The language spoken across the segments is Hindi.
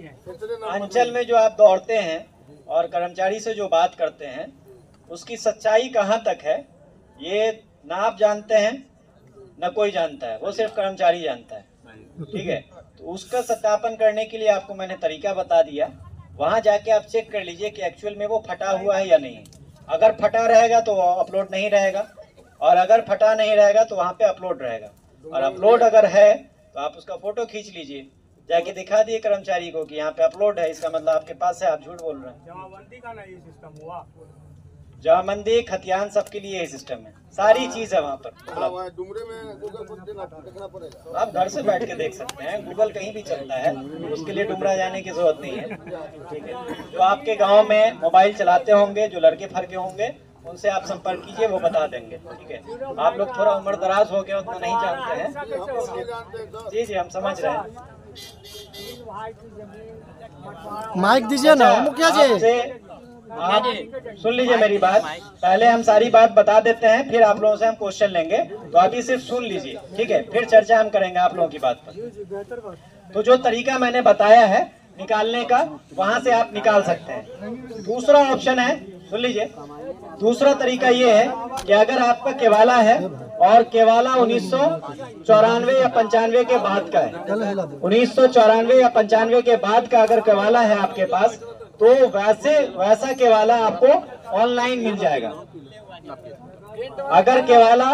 अंचल में जो आप दौड़ते हैं और कर्मचारी से जो बात करते हैं उसकी सच्चाई कहाँ तक है ये ना आप जानते हैं न कोई जानता है, वो सिर्फ कर्मचारी जानता है। ठीक है, तो उसका सत्यापन करने के लिए आपको मैंने तरीका बता दिया। वहाँ जाके आप चेक कर लीजिए कि एक्चुअल में वो फटा हुआ है या नहीं। अगर फटा रहेगा तो अपलोड नहीं रहेगा, और अगर फटा नहीं रहेगा तो वहाँ पे अपलोड रहेगा। और अपलोड अगर है तो आप उसका फोटो खींच लीजिए, जाके दिखा दिए कर्मचारी को कि यहाँ पे अपलोड है, इसका मतलब आपके पास है, आप झूठ बोल रहे हैं। जमाबंदी का नहीं सिस्टम हुआ, जमाबंदी खतियान सबके लिए यही सिस्टम है, सारी चीज है वहाँ पर। आप घर से बैठ के देख सकते हैं, गूगल कहीं भी चलता है, उसके लिए डुमरा जाने की जरूरत नहीं है। ठीक है, जो आपके गांव में मोबाइल चलाते होंगे, जो लड़के फड़के होंगे, उनसे आप संपर्क कीजिए, वो बता देंगे। ठीक है, आप लोग थोड़ा उम्र दराज हो गए, उतना नहीं जानते हैं। जी जी, हम समझ रहे हैं। माइक दीजिए ना मुखिया जी। आप सुन लीजिए मेरी बात, पहले हम सारी बात बता देते हैं, फिर आप लोगों से हम क्वेश्चन लेंगे, तो अभी सिर्फ सुन लीजिए। ठीक है, फिर चर्चा हम करेंगे आप लोगों की बात पर। तो जो तरीका मैंने बताया है निकालने का, वहां से आप निकाल सकते हैं। दूसरा ऑप्शन है, सुन लीजिए, दूसरा तरीका ये है कि अगर आपका केवाला है और केवाला 1994 या 95 के बाद का है, 1994 या 95 के बाद का अगर केवाला है आपके पास, तो वैसा केवाला आपको ऑनलाइन मिल जाएगा। अगर केवाला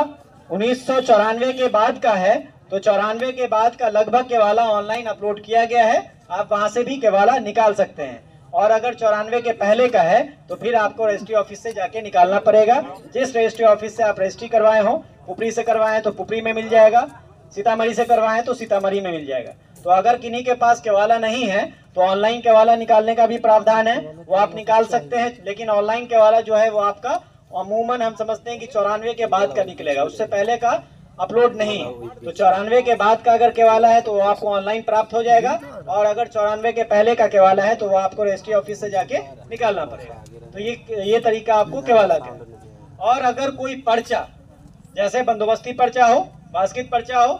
1994 के बाद का है तो 94 के बाद का लगभग केवाला ऑनलाइन अपलोड किया गया है, आप वहां से भी केवाला निकाल सकते हैं। और अगर 94 के पहले का है तो फिर आपको रजिस्ट्री ऑफिस से जाके निकालना पड़ेगा। जिस रजिस्ट्री ऑफिस से आप रजिस्ट्री करवाए हो, पुपरी से करवाए तो पुपरी में मिल जाएगा, सीतामढ़ी से करवाए तो सीतामढ़ी में मिल जाएगा। तो अगर किन्हीं के पास केवाला नहीं है तो ऑनलाइन केवाला निकालने का भी प्रावधान है, वो आप निकाल सकते हैं। लेकिन ऑनलाइन केवाला जो है वो आपका अमूमन हम समझते हैं कि 94 के बाद का निकलेगा, उससे पहले का अपलोड नहीं है। तो 94 के बाद का अगर केवाला है तो वो आपको ऑनलाइन प्राप्त हो जाएगा, और अगर 94 के पहले का केवाला है तो वो आपको रजिस्ट्री ऑफिस से जाके निकालना पड़ेगा। तो ये तरीका आपको केवाला का। और अगर कोई पर्चा, जैसे बंदोबस्ती पर्चा हो, बास्केट पर्चा हो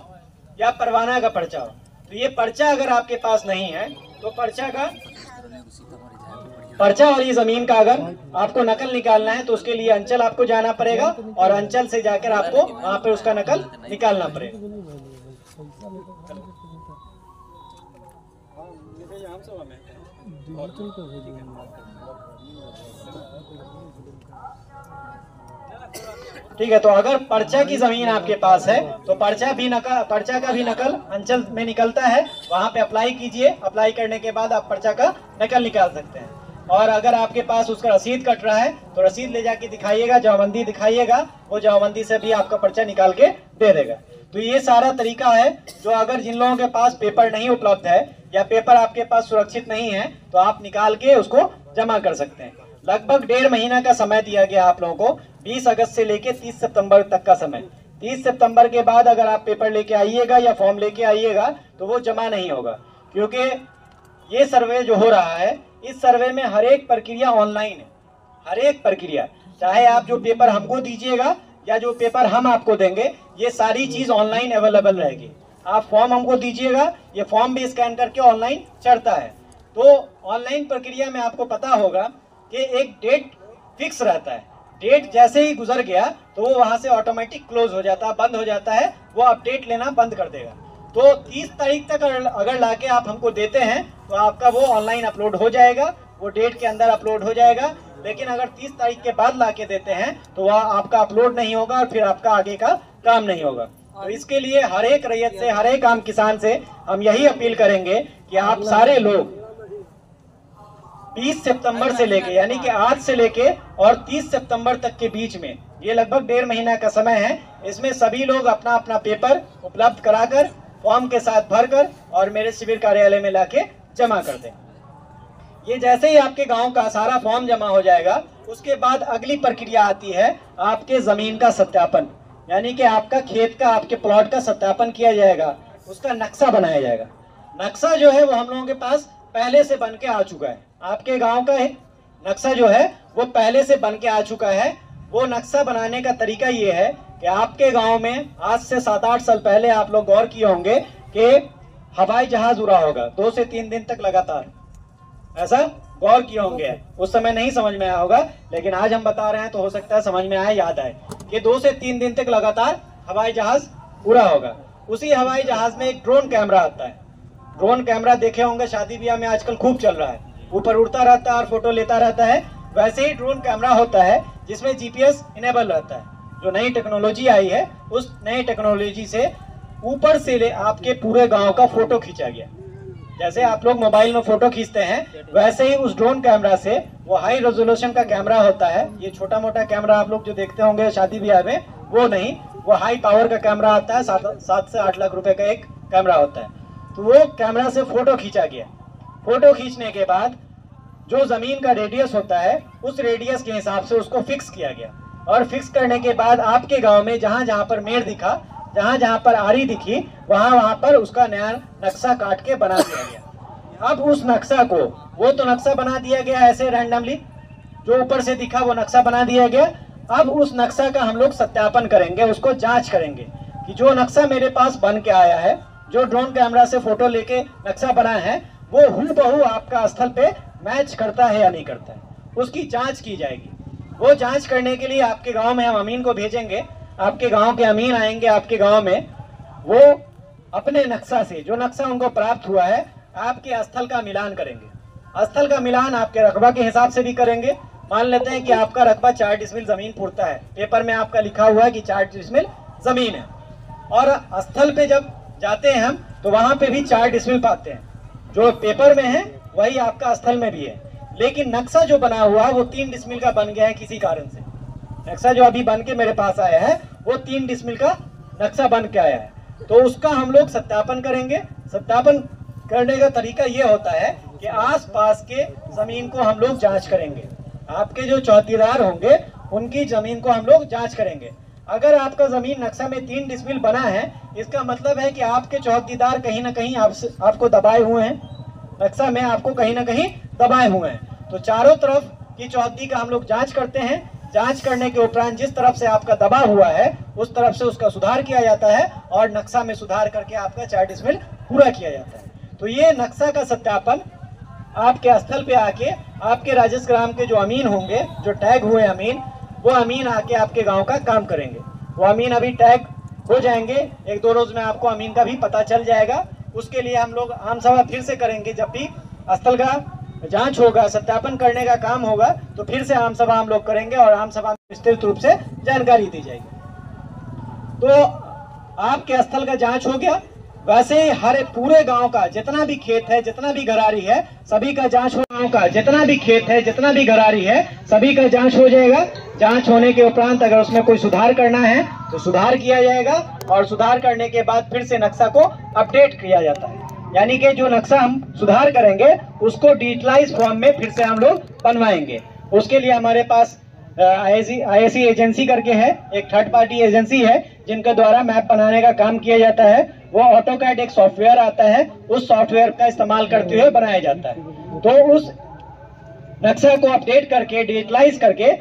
या परवाना का पर्चा हो, तो ये पर्चा अगर आपके पास नहीं है तो पर्चा और ये जमीन का अगर आपको नकल निकालना है तो उसके लिए अंचल आपको जाना पड़ेगा, और अंचल से जाकर आपको वहां पे उसका नकल निकालना पड़ेगा। ठीक है, तो अगर पर्चा की जमीन आपके पास है तो पर्चा का भी नकल अंचल में निकलता है, वहां पे अप्लाई कीजिए। अप्लाई करने के बाद आप पर्चा का नकल निकाल सकते हैं। और अगर आपके पास उसका रसीद कट रहा है तो रसीद ले जाके दिखाइएगा, जमाबंदी दिखाइएगा, वो जमाबंदी से भी आपका पर्चा निकाल के दे देगा। तो ये सारा तरीका है जो अगर जिन लोगों के पास पेपर नहीं उपलब्ध है या पेपर आपके पास सुरक्षित नहीं है तो आप निकाल के उसको जमा कर सकते हैं। लगभग 1.5 महीना का समय दिया गया आप लोगों को, 20 अगस्त से लेके 30 सितंबर तक का समय। 30 सितंबर के बाद अगर आप पेपर लेके आइएगा या फॉर्म लेके आइएगा तो वो जमा नहीं होगा, क्योंकि ये सर्वे जो हो रहा है, इस सर्वे में हर एक प्रक्रिया ऑनलाइन है। हर एक प्रक्रिया, चाहे आप जो पेपर हमको दीजिएगा या जो पेपर हम आपको देंगे, ये सारी चीज ऑनलाइन अवेलेबल रहेगी। आप फॉर्म हमको दीजिएगा, ये फॉर्म भी स्कैन करके ऑनलाइन चढ़ता है। तो ऑनलाइन प्रक्रिया में आपको पता होगा कि एक डेट फिक्स रहता है, डेट जैसे ही गुजर गया तो वो वहां से ऑटोमेटिक क्लोज हो जाता है, बंद हो जाता है, वो अपडेट लेना बंद कर देगा। तो 30 तारीख तक अगर लाके आप हमको देते हैं तो आपका वो ऑनलाइन अपलोड हो जाएगा, वो डेट के अंदर अपलोड हो जाएगा। लेकिन अगर 30 तारीख के बाद लाके देते हैं तो वह आपका अपलोड नहीं होगा और फिर आपका आगे का काम नहीं होगा। तो इसके लिए हर एक रैयत से, हर एक आम किसान से हम यही अपील करेंगे कि आप सारे लोग 20 सितंबर से लेके, यानी कि आज से लेके और 30 सितंबर तक के बीच में, ये लगभग 1.5 महीना का समय है, इसमें सभी लोग अपना अपना पेपर उपलब्ध कराकर फॉर्म के साथ भरकर और मेरे शिविर कार्यालय में लाके जमा कर दें। ये जैसे ही आपके गांव का सारा फॉर्म जमा हो जाएगा, उसके बाद अगली प्रक्रिया आती है आपके जमीन का सत्यापन, यानी कि आपका खेत का, आपके प्लॉट का सत्यापन किया जाएगा, उसका नक्शा बनाया जाएगा। नक्शा जो है वो हम लोगों के पास पहले से बन के आ चुका है। आपके गांव का नक्शा जो है वो पहले से बन के आ चुका है। वो नक्शा बनाने का तरीका ये है कि आपके गांव में आज से 7-8 साल पहले आप लोग गौर किए होंगे कि हवाई जहाज उड़ा होगा 2 से 3 दिन तक लगातार, ऐसा गौर किए होंगे, उस समय नहीं समझ में आया होगा, लेकिन आज हम बता रहे हैं तो हो सकता है समझ में आए, याद आए कि 2 से 3 दिन तक लगातार हवाई जहाज पूरा होगा। उसी हवाई जहाज में एक ड्रोन कैमरा आता है। ड्रोन कैमरा देखे होंगे, शादी ब्याह में आजकल खूब चल रहा है, ऊपर उड़ता रहता है और फोटो लेता रहता है। वैसे ही ड्रोन कैमरा होता है जिसमें जीपीएस इनेबल रहता है। जो नई टेक्नोलॉजी आई है, उस नई टेक्नोलॉजी से ऊपर से ले आपके पूरे गांव का फोटो खींचा गया। जैसे आप लोग मोबाइल में फोटो खींचते हैं, वैसे ही उस ड्रोन कैमरा से, वो हाई रेजोल्यूशन का कैमरा होता है, ये छोटा मोटा कैमरा आप लोग जो देखते होंगे शादी ब्याह में, वो नहीं, वो हाई पावर का कैमरा आता है। 7 से 8 लाख रुपए का एक कैमरा होता है। तो वो कैमरा से फोटो खींचा गया। फोटो खींचने के बाद जो जमीन का रेडियस होता है, उस रेडियस के हिसाब से उसको फिक्स किया गया, और फिक्स करने के बाद आपके गांव में जहां जहां पर मेड़ दिखा, जहां जहां पर आरी दिखी, वहां वहां पर उसका नया नक्शा काट के बना दिया गया। अब उस नक्शा को, वो तो नक्शा बना दिया गया ऐसे रैंडमली, जो ऊपर से दिखा वो नक्शा बना दिया गया। अब उस नक्शा का हम लोग सत्यापन करेंगे, उसको जांच करेंगे कि जो नक्शा मेरे पास बन के आया है, जो ड्रोन कैमरा से फोटो लेके नक्शा बना है, वो हूबहू आपका स्थल पे मैच करता है या नहीं करता है, उसकी जांच की जाएगी। वो जांच करने के लिए आपके गांव में हम अमीन को भेजेंगे। आपके गांव के अमीन आएंगे आपके गांव में, वो अपने नक्शा से, जो नक्शा उनको प्राप्त हुआ है, आपके स्थल का मिलान करेंगे। स्थल का मिलान आपके रकबा के हिसाब से भी करेंगे। मान लेते हैं कि आपका रकबा 4 डिसमिल जमीन पुरता है, पेपर में आपका लिखा हुआ है कि 4 डिसमिल जमीन है, और स्थल पे जब जाते हैं हम तो वहां पे भी 4 डिसमिल पाते हैं। जो पेपर में है वही आपका स्थल में भी है, लेकिन नक्शा जो बना हुआ है वो 3 डिसमिल का बन गया है किसी कारण से। नक्शा जो अभी बन के मेरे पास आया है वो 3 डिसमिल का नक्शा बन के आया है, तो उसका हम लोग सत्यापन करेंगे। सत्यापन करने का तरीका ये होता है कि आसपास के जमीन को हम लोग जांच करेंगे। आपके जो चौकीदार होंगे उनकी जमीन को हम लोग जांच करेंगे। अगर आपका जमीन नक्शा में 3 डिसमिल बना है, इसका मतलब है कि आपके चौकीदार कहीं ना कहीं आपको दबाए हुए हैं, नक्शा में आपको कहीं ना कहीं दबाए हुए हैं। तो चारों तरफ की चौहद्दी का हम लोग जांच करते हैं। जांच करने के उपरांत जिस तरफ से आपका दबा हुआ है उस तरफ से उसका सुधार किया जाता है, और नक्शा में सुधार करके आपका 4 डिसमिल पूरा किया जाता है। तो ये नक्शा का सत्यापन आपके स्थल पे आके आपके राजस्व ग्राम के जो अमीन होंगे, जो टैग हुए अमीन, वो अमीन आके आपके गांव का काम करेंगे। वो अमीन अभी टैग हो जाएंगे, 1-2 रोज में आपको अमीन का भी पता चल जाएगा। उसके लिए हम लोग आम सभा फिर से करेंगे। जब भी स्थल का जांच होगा, सत्यापन करने का काम होगा, तो फिर से आम सभा हम लोग करेंगे और आम सभा में विस्तृत रूप से जानकारी दी जाएगी। तो आपके स्थल का जांच हो गया। वैसे ही हर पूरे गांव का जितना भी खेत है, जितना भी घरारी है, सभी का जांच होगा। जितना भी खेत है, जितना भी घरारी है, सभी का जांच हो जाएगा। जांच होने के उपरांत अगर उसमें कोई सुधार करना है तो सुधार किया जाएगा, और सुधार करने के बाद फिर से नक्शा को अपडेट किया जाता है। यानी कि जो नक्शा हम सुधार करेंगे उसको डिजिटलाइज फॉर्म में फिर से हम लोग बनवाएंगे। उसके लिए हमारे पास आईएसी एजेंसी करके है, एक थर्ड पार्टी एजेंसी है जिनके द्वारा मैप बनाने का काम किया जाता है। वो ऑटोकैड एक सॉफ्टवेयर आता है, उस सॉफ्टवेयर का इस्तेमाल करते हुए बनाया जाता है। तो उस नक्शा को अपडेट करके, डिजिटलाइज करके